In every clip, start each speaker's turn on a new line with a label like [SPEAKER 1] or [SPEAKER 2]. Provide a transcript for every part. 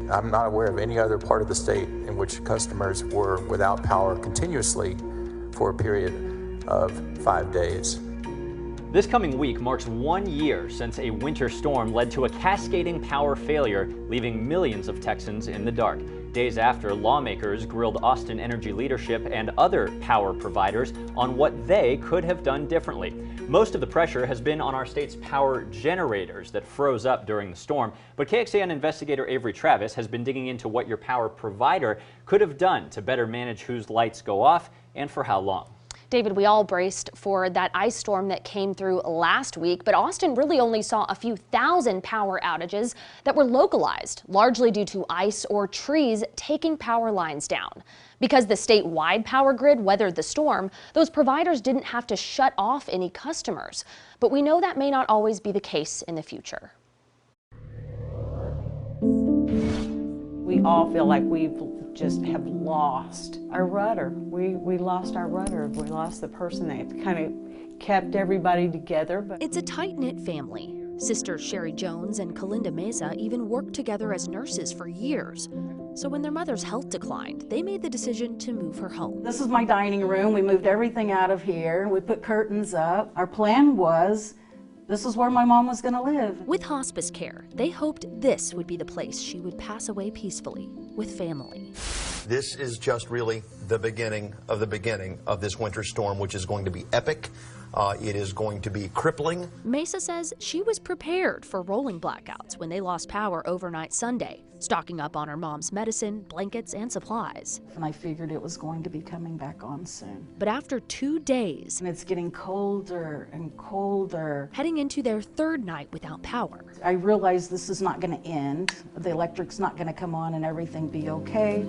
[SPEAKER 1] I'm not aware of any other part of the state in which customers were without power continuously for a period of 5 days.
[SPEAKER 2] This coming week marks 1 year since a winter storm led to a cascading power failure, leaving millions of Texans in the dark. Days after, lawmakers grilled Austin Energy leadership and other power providers on what they could have done differently. Most of the pressure has been on our state's power generators that froze up during the storm, but KXAN investigator Avery Travis has been digging into what your power provider could have done to better manage whose lights go off and for how long.
[SPEAKER 3] David, we all braced for that ice storm that came through last week, but Austin really only saw a few thousand power outages that were localized, largely due to ice or trees taking power lines down. Because the statewide power grid weathered the storm, those providers didn't have to shut off any customers. But we know that may not always be the case in the future.
[SPEAKER 4] We all feel like we've just have lost our rudder. We lost our rudder. We lost the person that kind of kept everybody together. But
[SPEAKER 3] it's a tight-knit family. Sisters Sherry Jones and Kalinda Mesa even worked together as nurses for years. So when their mother's health declined, they made the decision to move her home.
[SPEAKER 4] This is my dining room. We moved everything out of here. We put curtains up. Our plan was this is where my mom was going to live.
[SPEAKER 3] With hospice care, they hoped this would be the place she would pass away peacefully with family.
[SPEAKER 5] This is just really the beginning of this winter storm, which is going to be epic. It is going to be crippling.
[SPEAKER 3] Mesa says she was prepared for rolling blackouts when they lost power overnight Sunday, stocking up on her mom's medicine, blankets, and supplies.
[SPEAKER 4] And I figured it was going to be coming back on soon.
[SPEAKER 3] But after 2 days,
[SPEAKER 4] and it's getting colder and colder,
[SPEAKER 3] heading into their third night without power,
[SPEAKER 4] I realized this is not going to end. The electric's not going to come on and everything be okay.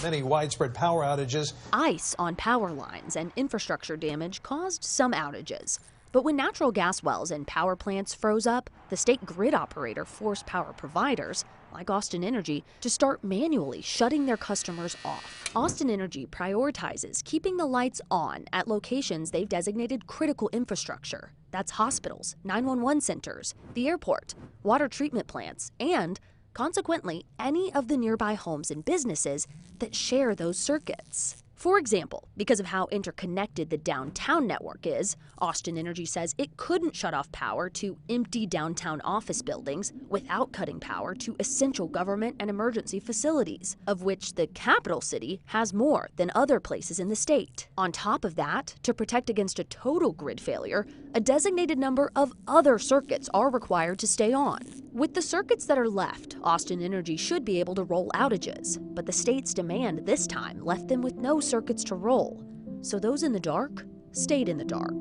[SPEAKER 6] Many widespread power outages.
[SPEAKER 3] Ice on power lines and infrastructure damage caused some outages. But when natural gas wells and power plants froze up, the state grid operator forced power providers, like Austin Energy, to start manually shutting their customers off. Austin Energy prioritizes keeping the lights on at locations they've designated critical infrastructure. That's hospitals, 911 centers, the airport, water treatment plants, and consequently, any of the nearby homes and businesses that share those circuits. For example, because of how interconnected the downtown network is, Austin Energy says it couldn't shut off power to empty downtown office buildings without cutting power to essential government and emergency facilities, of which the capital city has more than other places in the state. On top of that, to protect against a total grid failure, a designated number of other circuits are required to stay on. With the circuits that are left, Austin Energy should be able to roll outages, but the state's demand this time left them with no circuits to roll. So those in the dark stayed in the dark.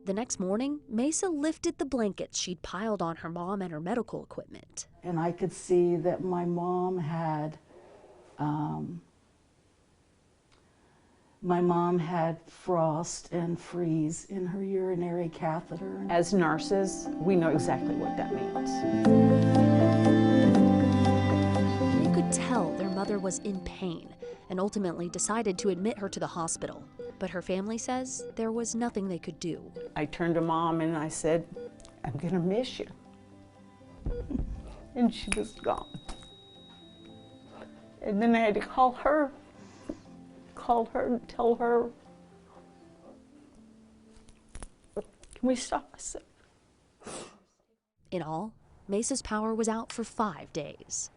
[SPEAKER 3] The next morning, Mesa lifted the blankets she'd piled on her mom and her medical equipment.
[SPEAKER 4] And I could see that my mom had frost and freeze in her urinary catheter. As nurses, we know exactly what that means.
[SPEAKER 3] They could tell their mother was in pain and ultimately decided to admit her to the hospital. But her family says there was nothing they could do.
[SPEAKER 4] I turned to Mom and I said, I'm gonna miss you. And she was gone. And then I had to call her and tell her, can we stop us?
[SPEAKER 3] In all, Mesa's power was out for 5 days.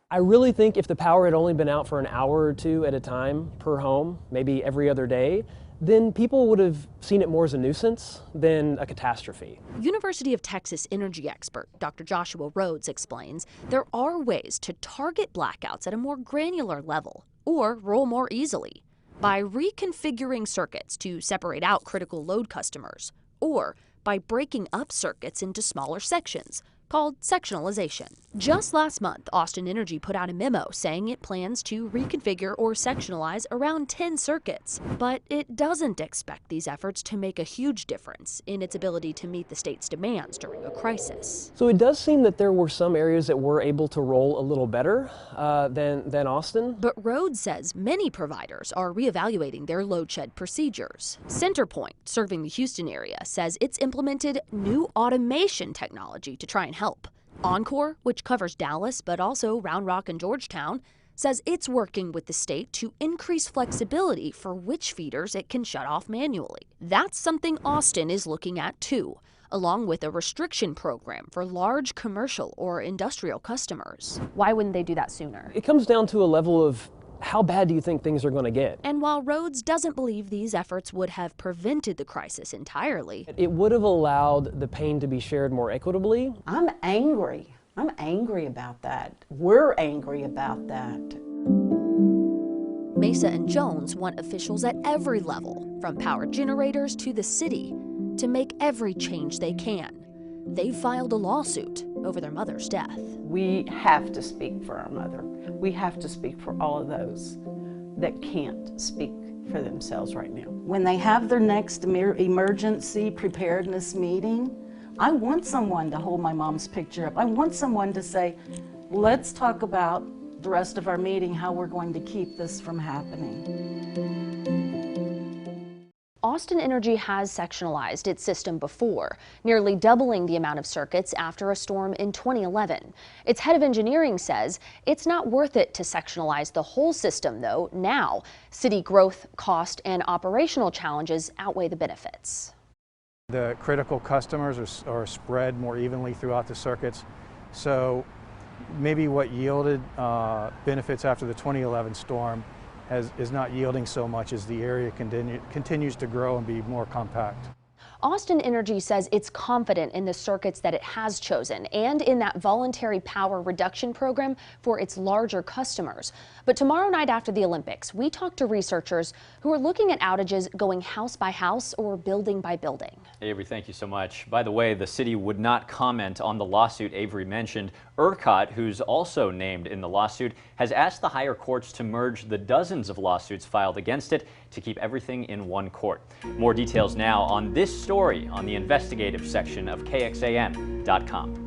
[SPEAKER 7] I really think if the power had only been out for an hour or two at a time per home, maybe every other day, then people would have seen it more as a nuisance than a catastrophe.
[SPEAKER 3] University of Texas energy expert Dr. Joshua Rhodes explains there are ways to target blackouts at a more granular level or roll more easily by reconfiguring circuits to separate out critical load customers or by breaking up circuits into smaller sections, called sectionalization. Just last month, Austin Energy put out a memo saying it plans to reconfigure or sectionalize around 10 circuits, but it doesn't expect these efforts to make a huge difference in its ability to meet the state's demands during a crisis.
[SPEAKER 7] So it does seem that there were some areas that were able to roll a little better than Austin.
[SPEAKER 3] But Rhodes says many providers are reevaluating their load shed procedures. CenterPoint, serving the Houston area, says it's implemented new automation technology to try and help. Oncor, which covers Dallas but also Round Rock and Georgetown, says it's working with the state to increase flexibility for which feeders it can shut off manually. That's something Austin is looking at too, along with a restriction program for large commercial or industrial customers. Why wouldn't they do that sooner?
[SPEAKER 7] It comes down to a level of how bad do you think things are going to get?
[SPEAKER 3] And while Rhodes doesn't believe these efforts would have prevented the crisis entirely,
[SPEAKER 7] it would have allowed the pain to be shared more equitably.
[SPEAKER 4] I'm angry. I'm angry about that. We're angry about that.
[SPEAKER 3] Mesa and Jones want officials at every level, from power generators to the city, to make every change they can. They've filed a lawsuit over their mother's death.
[SPEAKER 4] We have to speak for our mother. We have to speak for all of those that can't speak for themselves right now.
[SPEAKER 8] When they have their next emergency preparedness meeting, I want someone to hold my mom's picture up. I want someone to say, let's talk about the rest of our meeting, how we're going to keep this from happening.
[SPEAKER 3] Austin Energy has sectionalized its system before, nearly doubling the amount of circuits after a storm in 2011. Its head of engineering says it's not worth it to sectionalize the whole system, though. Now, city growth, cost, and operational challenges outweigh the benefits.
[SPEAKER 9] The critical customers are spread more evenly throughout the circuits, so maybe what yielded benefits after the 2011 storm is not yielding so much as the area continues to grow and be more compact.
[SPEAKER 3] Austin Energy says it's confident in the circuits that it has chosen and in that voluntary power reduction program for its larger customers. But tomorrow night after the Olympics, we talk to researchers who are looking at outages going house by house or building by building.
[SPEAKER 2] Avery, thank you so much. By the way, the city would not comment on the lawsuit Avery mentioned. ERCOT, who's also named in the lawsuit, has asked the higher courts to merge the dozens of lawsuits filed against it to keep everything in one court. More details now on this story on the investigative section of KXAN.com.